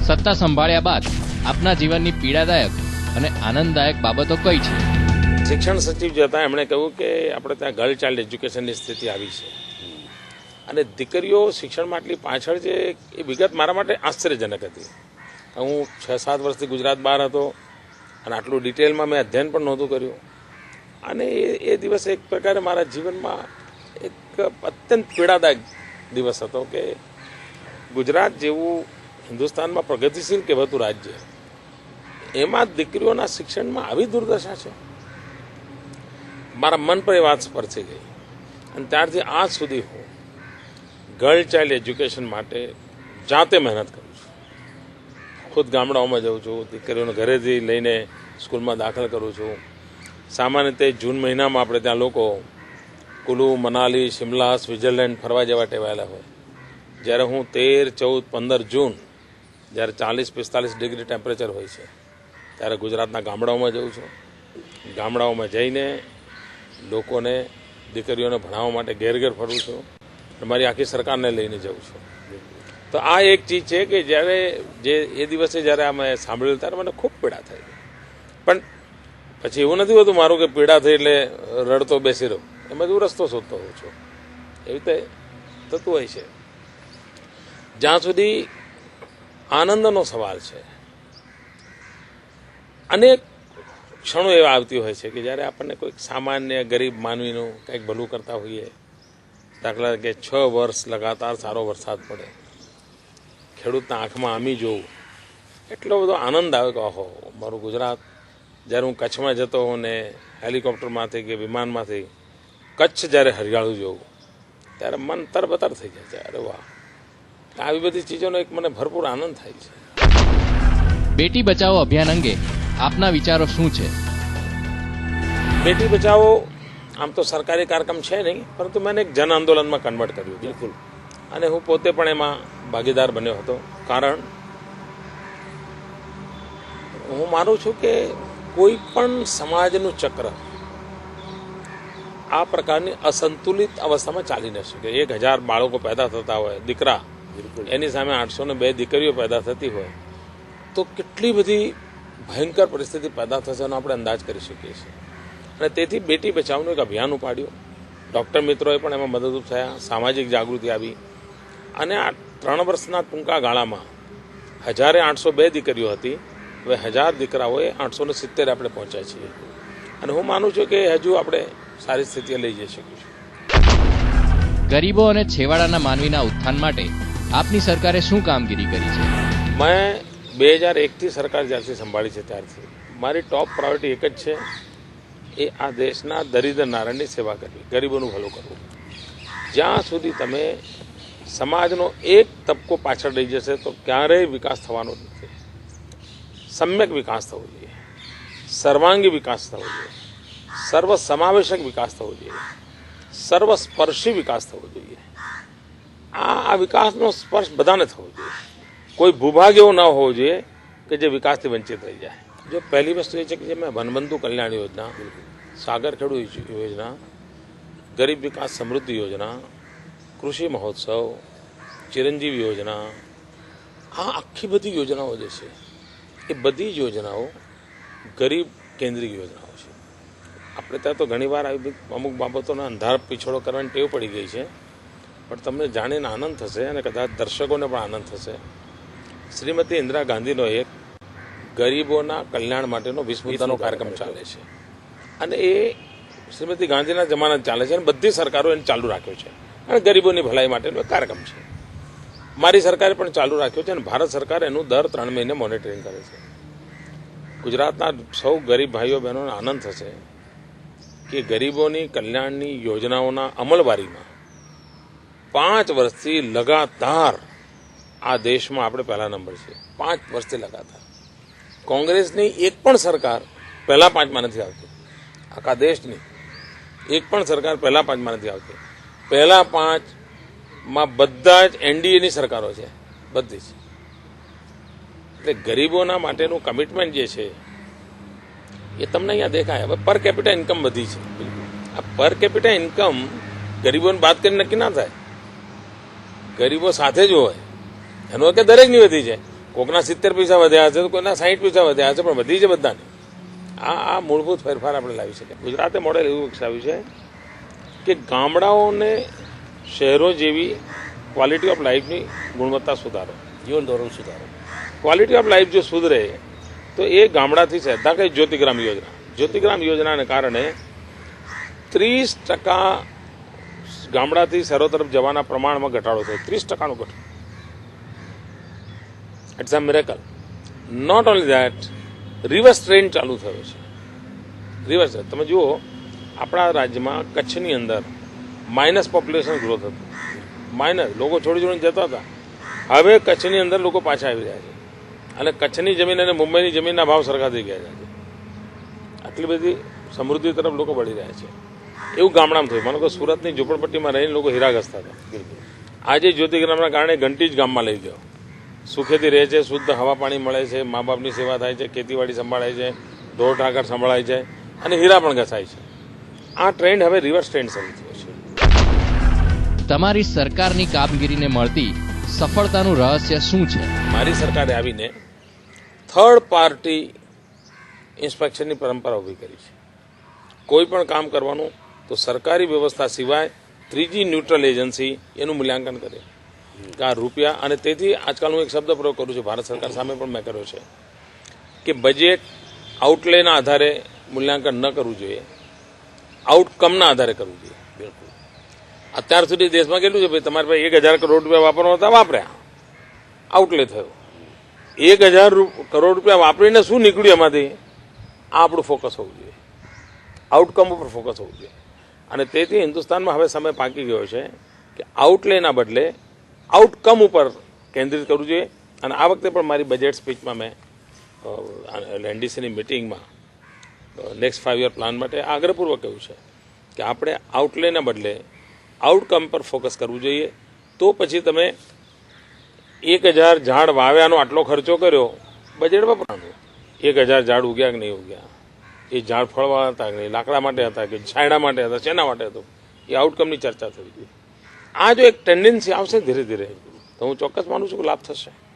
સત્તા સંભાળ્યા બાદ આપના જીવનની પીડાદાયક અને આનંદદાયક બાબતો કઈ છે? શિક્ષણ સચિવ જે હતા એમણે કહ્યું કે આપણે ત્યાં ગર્લ ચાઇલ્ડ એજ્યુકેશનની સ્થિતિ આવી છે અને દીકરીઓ શિક્ષણમાં આટલી પાછળ છે એ વિગત મારા માટે આશ્ચર્યજનક હતી. હું 6-7 વર્ષથી ગુજરાત બહાર હતો અને આટલું ડિટેલમાં મેં અધ્યયન પણ નહોતું કર્યું અને એ દિવસ એક પ્રકારે મારા જીવનમાં એક અત્યંત પીડાદાયક દિવસ હતો કે ગુજરાત જેવું હિન્દુસ્તાનમાં પ્રગતિશીલ કહેવાતું રાજ્ય, એમાં દીકરીઓના શિક્ષણમાં આવી દુર્દશા છે. મારા મન પર એ વાત સ્પર્શી ગઈ અને ત્યારથી આજ સુધી હું ગર્લ ચાઇલ્ડ એજ્યુકેશન માટે જાતે મહેનત કરું છું. ખુદ ગામડાઓમાં જાઉં છું, દીકરીઓને ઘરેથી લઈને સ્કૂલમાં દાખલ કરું છું. સામાન્ય રીતે જૂન મહિનામાં આપણે ત્યાં લોકો કુલુ, મનાલી, શિમલા, સ્વિટ્ઝરલેન્ડ ફરવા જવા ટેવાયેલા હોય. જ્યારે હું 13, 14, 15 જૂન જ્યારે 40-45 ડિગ્રી ટેમ્પરેચર હોય છે ત્યારે ગુજરાતના ગામડાઓમાં જાઉં છું. ગામડાઓમાં જઈને લોકોને, દીકરીઓને ભણાવવા માટે ઘેર ઘેર ફરું છું અને મારી આખી સરકારને લઈને જાઉં છું. તો આ એક ચીજ છે કે જ્યારે એ દિવસે જ્યારે આ મેં સાંભળ્યું ત્યારે મને ખૂબ પીડા થઈ. પણ પછી એવું નથી હોતું મારું કે પીડા થઈ એટલે રડતો બેસી રહું, એમાં હું રસ્તો શોધતો હોઉં છું. એવી રીતે થતું હોય છે. જ્યાં સુધી આનંદનો સવાલ છે, અનેક ક્ષણો એવા આવતી હોય છે કે જ્યારે આપણને કોઈક સામાન્ય ગરીબ માનવીનું કંઈક ભલું કરતા હોઈએ. દાખલા કે 6 વર્ષ લગાતાર સારો વરસાદ પડે, ખેડૂતના આંખમાં આમી જોવું, એટલો બધો આનંદ આવે કે ઓહો મારું ગુજરાત. જ્યારે હું કચ્છમાં જતો હોઉં ને હેલિકોપ્ટરમાંથી કે વિમાનમાંથી કચ્છ જ્યારે હરિયાળું જોઉં ત્યારે મન તરબતર થઈ જાય છે. અરે વાહ, આવી બધી ચીજોનો એક મને ભરપૂર આનંદ થાય છે. બેટી બચાવો અભિયાન અંગે આપના વિચારો શું છે? બેટી બચાવો આમ તો સરકારી કાર્યક્રમ છે નહીં, પરંતુ મેં એક જન આંદોલનમાં કન્વર્ટ કર્યું. બિલકુલ. અને હું પોતે પણ એમાં ભાગીદાર બન્યો હતો. કારણ હું માનું છું કે કોઈ પણ સમાજનું ચક્ર આ પ્રકારની અસંતુલિત અવસ્થામાં ચાલી ન શકે. 1000 બાળકો પેદા થતા હોય દીકરા, એની સામે 802 દીકરીઓ પેદા થતી હોય તો કેટલી બધી ભયંકર પરિસ્થિતિ પેદા થશે એનો આપણે અંદાજ કરી શકીએ છીએ. અને તેથી બેટી બચાવનું એક અભિયાન ઉપાડ્યું. ડૉક્ટર મિત્રોએ પણ એમાં મદદરૂપ થયા, સામાજિક જાગૃતિ આવી અને આ 3 વર્ષના ટૂંકા ગાળામાં 1802 દીકરીઓ હતી, હવે 1000 દીકરાઓએ 870 આપણે પહોંચ્યા છીએ. અને હું માનું છું કે હજુ આપણે સારી સ્થિતિએ લઈ જઈ શકીશું. ગરીબો અને છેવાડાના માનવીના ઉત્થાન માટે આપની સરકારે શું કામગીરી કરી છે? મેં 2001થી સરકાર જ્યારથી સંભાળી છે ત્યારથી મારી ટોપ પ્રાયોરિટી એક જ છે, એ આ દેશના દરિદ્ર નારાયણની સેવા કરવી, ગરીબોનું ભલું કરવું. જ્યાં સુધી તમે સમાજનો એક તબકો પાછળ રહી જશે તો ક્યારેય વિકાસ થવાનો જ નથી. સમ્યક વિકાસ થવો જોઈએ, સર્વાંગી વિકાસ થવો જોઈએ, સર્વ સમાવેશક વિકાસ થવો જોઈએ, સર્વસ્પર્શી વિકાસ થવો જોઈએ. આ વિકાસનો સ્પર્શ બધાને થવો જોઈએ. કોઈ ભૂભાગ એવો ન હોવો જોઈએ કે જે વિકાસથી વંચિત રહી જાય. જો પહેલી વસ્તુ એ છે કે જે મેં વનબંધુ કલ્યાણ યોજના, સાગર ખેડૂત યોજના, ગરીબ વિકાસ સમૃદ્ધિ યોજના, કૃષિ મહોત્સવ, ચિરંજીવી યોજના, આ આખી બધી યોજનાઓ જે છે એ બધી યોજનાઓ ગરીબ કેન્દ્રિત યોજનાઓ છે. આપણે ત્યાં તો ઘણીવાર આવી અમુક બાબતોનો અંધાર પીછોડો કરવાની ટેવ પડી ગઈ છે, પણ તમને જાણીને આનંદ થશે અને કદાચ દર્શકોને પણ આનંદ થશે. શ્રીમતી ઇન્દિરા ગાંધીનો એક ગરીબોના કલ્યાણ માટેનો 20 મુદ્દાનો કાર્યક્રમ ચાલે છે અને એ શ્રીમતી ગાંધીના જમાના ચાલે છે અને બધી સરકારો એને ચાલુ રાખ્યો છે અને ગરીબોની ભલાઈ માટેનો એક કાર્યક્રમ છે. મારી સરકારે પણ ચાલુ રાખ્યો છે અને ભારત સરકાર એનું દર 3 મહિને મોનિટરિંગ કરે છે. ગુજરાતના સૌ ગરીબ ભાઈઓ બહેનોને આનંદ થશે કે ગરીબોની કલ્યાણની યોજનાઓના અમલવારીમાં 5 વર્ષથી લગાતાર આ દેશમાં આપણે પહેલા નંબર છે. 5 વર્ષથી લગાતાર. કોંગ્રેસની એક પણ સરકાર પહેલા 5માં નથી આવતી. આખા દેશની એક પણ સરકાર પહેલા 5માં નથી આવતી. પહેલા 5માં બધા જ એનડીએની સરકારો છે, બધી જ. એટલે ગરીબોના માટેનું કમિટમેન્ટ જે છે એ તમને અહીંયા દેખાય. હવે પર કેપિટા ઇન્કમ વધી છે. આ પર કેપિટા ઇન્કમ ગરીબોની વાત કરીને નક્કી ના થાય, ગરીબો સાથે જ હોય. એનો કે દરેકની વધી છે, કોકના 70 પૈસા વધ્યા છે તો કોઈના 60 પૈસા વધ્યા છે, પણ વધી છે બધાને. આ મૂળભૂત ફેરફાર આપણે લાવી શકીએ. ગુજરાતે મોડેલ એવું વિકસાવ્યું છે કે ગામડાઓને શહેરો જેવી ક્વોલિટી ઓફ લાઈફની ગુણવત્તા સુધારો, જીવન ધોરણ સુધારો. ક્વોલિટી ઓફ લાઈફ જો સુધરે તો એ ગામડાથી છે. ધારો કે જ્યોતિગ્રામ યોજનાને કારણે 30% ગામડાથી શહેરો તરફ જવાના પ્રમાણમાં ઘટાડો થયો. 30%નો ઘટાડો. It's a miracle. Not only that, reverse trend ચાલુ થયો છે. રિવર્સ, તમે જુઓ આપણા રાજ્યમાં કચ્છની અંદર માઇનસ પોપ્યુલેશન ગ્રોથ હતું. માઇનસ, લોકો છોડીને જતા હતા. હવે કચ્છની અંદર લોકો પાછા આવી રહ્યા છે અને કચ્છની જમીન અને મુંબઈની જમીનના ભાવ સરખા થઈ ગયા છે. આટલી બધી સમૃદ્ધિ તરફ લોકો વળી રહ્યા છે. એવું ગામડામાં થયું. માનો કે સુરતની ઝૂંપડપટ્ટીમાં રહીને લોકો હીરા ઘસતા હતા. આજે જ્યોતિગ્રામના કારણે ઘંટી જ ગામમાં લઈ ગયો. સુખેથી રહે છે, શુદ્ધ હવા પાણી મળે છે, મા બાપની સેવા થાય છે, ખેતીવાડી સંભાળાય છે, ઢોર ઢાકર સંભાળાય છે અને હીરા પણ ઘસાય છે. આ ટ્રેન્ડ હવે રિવર્સ ટ્રેન્ડ શરૂ થયો છે. તમારી સરકારની કામગીરીને મળતી સફળતાનું રહસ્ય શું છે? મારી સરકારે આવીને થર્ડ પાર્ટી ઇન્સ્પેક્શનની પરંપરા ઊભી કરી છે. કોઈ પણ કામ કરવાનું તો સરકારી વ્યવસ્થા સિવાય ત્રીજી ન્યુટ્રલ એજન્સી એનું મૂલ્યાંકન કરે કે આ રૂપિયા. અને તેથી આજકાલ હું એક શબ્દ પ્રયોગ કરું છું, ભારત સરકાર સામે પણ મેં કર્યો છે કે બજેટ આઉટલેના આધારે મૂલ્યાંકન ન કરવું જોઈએ, આઉટકમના આધારે કરવું જોઈએ. બિલકુલ. અત્યાર સુધી દેશમાં કેટલું છે, ભાઈ તમારે પાસે 1000 કરોડ રૂપિયા વાપરવા હતા, વાપર્યા, આઉટલે થયો. 1000 કરોડ રૂપિયા વાપરીને શું નીકળ્યું એમાંથી, આ આપણું ફોકસ હોવું જોઈએ. આઉટકમ ઉપર ફોકસ હોવું જોઈએ. અને તેથી હિન્દુસ્તાનમાં હવે સમય પાકી ગયો છે કે આઉટલેના બદલે આઉટકમ ઉપર કેન્દ્રિત કરવું જોઈએ. અને આ વખતે પણ મારી બજેટ સ્પીચમાં મેં એનડીસીની મિટિંગમાં નેક્સ્ટ 5 યર પ્લાન માટે આગ્રહપૂર્વક કહ્યું છે કે આપણે આઉટલેના બદલે આઉટકમ પર ફોકસ કરવું જોઈએ. તો પછી તમે 1000 ઝાડ વાવ્યાનો આટલો ખર્ચો કર્યો, બજેટ વપરાનું. 1000 ઝાડ ઉગ્યા કે નહીં ઉગ્યા, એ ઝાડ ફળવા હતા કે નહીં, લાકડા માટે હતા કે છાંયડા માટે હતા, શેના માટે હતો, એ આઉટકમની ચર્ચા થવી જોઈએ. આ જો એક ટેન્ડન્સી આવશે ધીરે ધીરે, તો હું ચોક્કસ માનું છું કે લાભ થશે.